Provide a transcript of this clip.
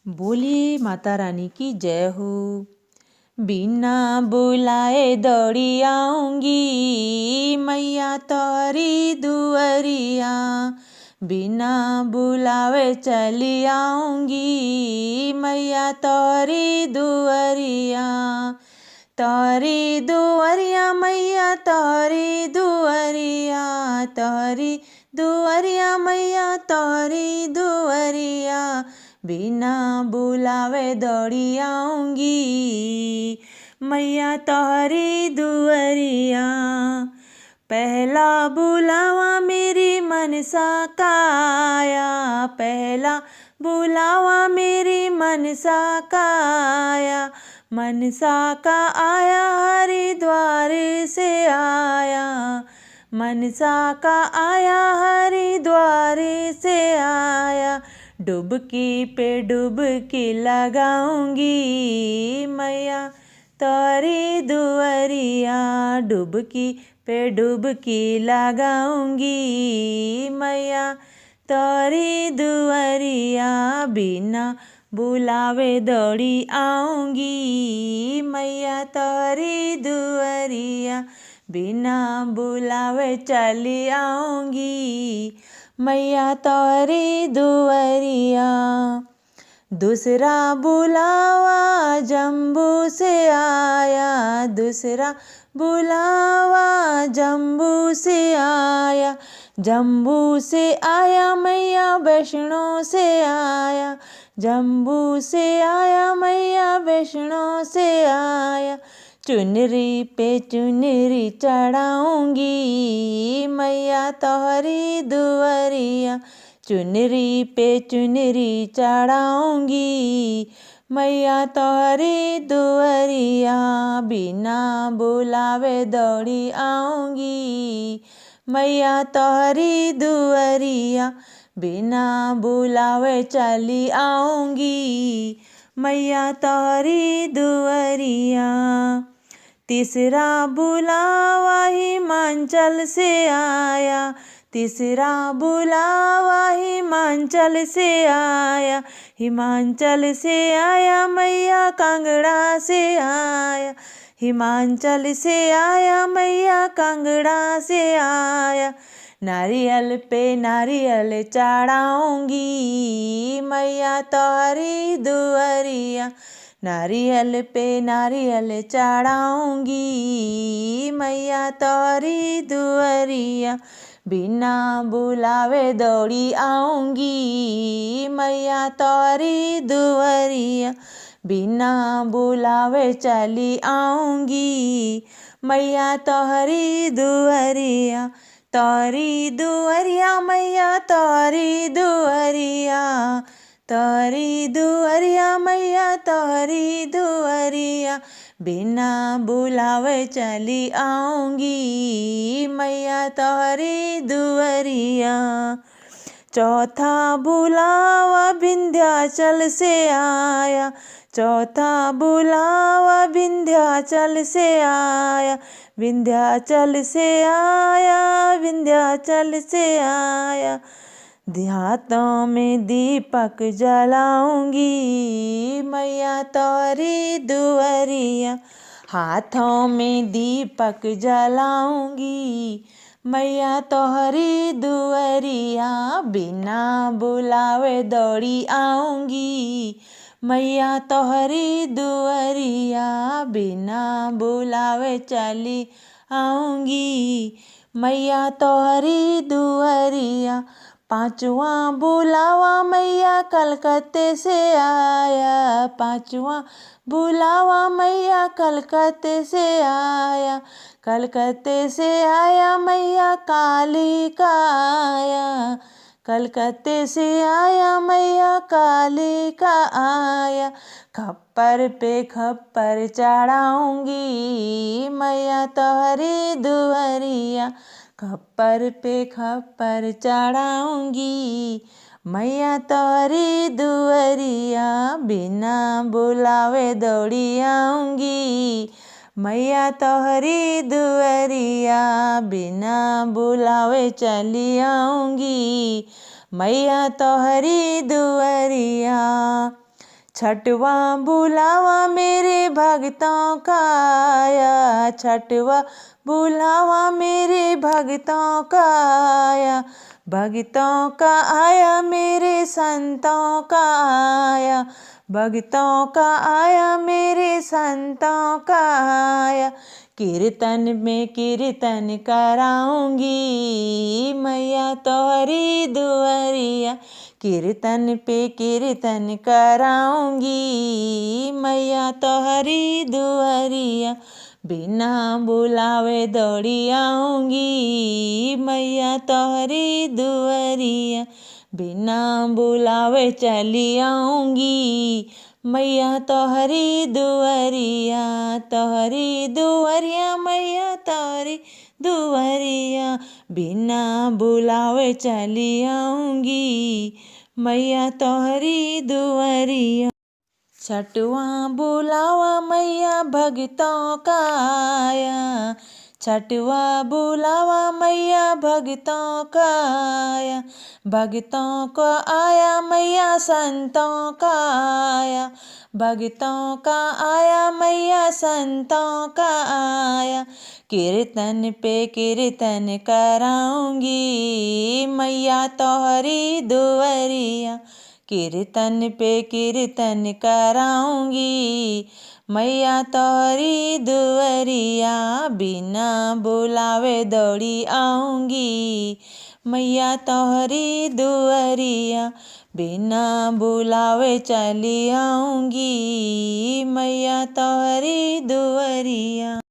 बोलिए माता रानी की जय हो। बिना बुलाए दौड़ी आऊंगी मैया तोरी दुअरिया, बिना बुलावे चली आऊंगी मैया तोरी दुअरिया। तोरी दुअरिया मैया तोरी दुअरिया, तोरी दुअरिया मैया तोरी दुअरिया, बिना बुलावे दौड़ी आऊंगी मैया तोहरी दुअरिया। पहला बुलावा मेरी मनसा का आया, पहला बुलावा मेरी मनसा का आया, मनसा का आया हरिद्वार से आया, मनसा का आया हरिद्वार से आया। डुबकी पे डुबकी लगाऊंगी मैया तोरी दुअरिया, डुबकी पे डुबकी लगाऊंगी मैया तोरी दुअरिया, बिना बुलावे दौड़ी आऊंगी मैया तोरी दुअरिया, बिना बुलावे चली आऊंगी मैया तोरी दुअरिया। दूसरा बुलावा जम्बू से आया, दूसरा बुलावा जम्बू से आया, जम्बू से आया मैया वैष्णो से आया, जम्बू से आया मैया वैष्णो से आया। चुनरी पे चुनरी चढ़ाऊंगी मैया तोहरी दुअरिया, चुनरी पे चुनरी चढ़ाऊंगी मैया तोहरी दुअरिया, बिना बुलावे दौड़ी आऊंगी मैया तोहरी दुअरिया, बिना बुलावे चली आऊंगी मैया तोहरी दुअरिया। तीसरा बुलावा हिमाचल से आया, तीसरा बुलावा हिमाचल से आया, हिमाचल से आया मैया कांगड़ा से आया, हिमाचल से आया मैया कांगड़ा से आया। नारियल पे नारियल चढ़ाऊंगी मैया तोहरी दुअरिया, नारियल पे नारियल चढ़ाऊंगी मैया तोहरी दुअरिया, बिना बुलावे दौड़ी आऊंगी मैया तोहरी दुअरिया, बिना बुलावे चली आऊंगी मैया तोहरी दुअरिया। तोरी दुअरिया मैया तोरी दुअरिया, तोरी दुअरिया मैया तोरी दुअरिया, बिना बुलावे चली आऊंगी मैया तोहरी दुअरिया। चौथा बुलावा विंध्याचल से आया, चौथा बुलावा विंध्याचल से आया, विंध्याचल से आया, विंध्याचल से आया। हाथों में दीपक जलाऊंगी मैया तोरी दुअरिया, हाथों में दीपक जलाऊंगी मैया तोहरी दुअरिया, बिना बुलावे दौड़ी आऊंगी मैया तोहरी दुअरिया, बिना बुलावे चली आऊंगी मैया तोहरी दुअरिया। पांचवा बुलावा मैया कलकत्ते से आया, पांचवा बुलावा मैया कलकत्ते से आया, कलकत्ते से आया मैया काली का आया, कलकत्ते से आया मैया काली का आया। खप्पर पे खप्पर चढ़ाऊंगी मैया तोहरी दुअरिया, खप्पर पे खप्पर चढ़ाऊंगी मैया तोहरी दुअरिया, बिना बुलावे दौड़ी आऊंगी मैया तोहरी दुअरिया, बिना बुलावे चली आऊंगी मैया तोहरी दुअरिया। छठवा बुलावा मेरे भक्तों का आया, छठवा बुलावा मेरे भक्तों का आया, भक्तों का आया मेरे संतों का आया, भक्तों का आया मेरे संतों का आया। कीर्तन में कीर्तन कराऊंगी मैया तोहरी दुआरिया, कीर्तन पे कीर्तन कराऊंगी मैया तोहरी दुआरिया, बिना बुलावे दौड़ी आऊंगी मैया तोहरी दुआरिया, बिना बुलावे चली आऊंगी मैया तोहरी दुआरिया, तोहरी दुआरिया मैया तोहरी दुआरिया, बिना बुलावे चली आऊंगी मैया तोहरी दुआरिया। छठवा बुलावा मैया भक्तों का आया, छठवा बुलावा मैया भक्तों का आया, भक्तों को आया मैया संतों का आया, भक्तों का आया मैया संतों का आया। कीर्तन पे कीर्तन कराऊंगी मैया तोहरी दुआरिया, कीर्तन पे कीर्तन कराऊंगी मैया तोहरी दुआरिया, बिना बुलावे दौड़ी आऊंगी मैया तोहरी दुआरिया, बिना बुलावे चली आऊंगी मैया तोहरी दुआरिया।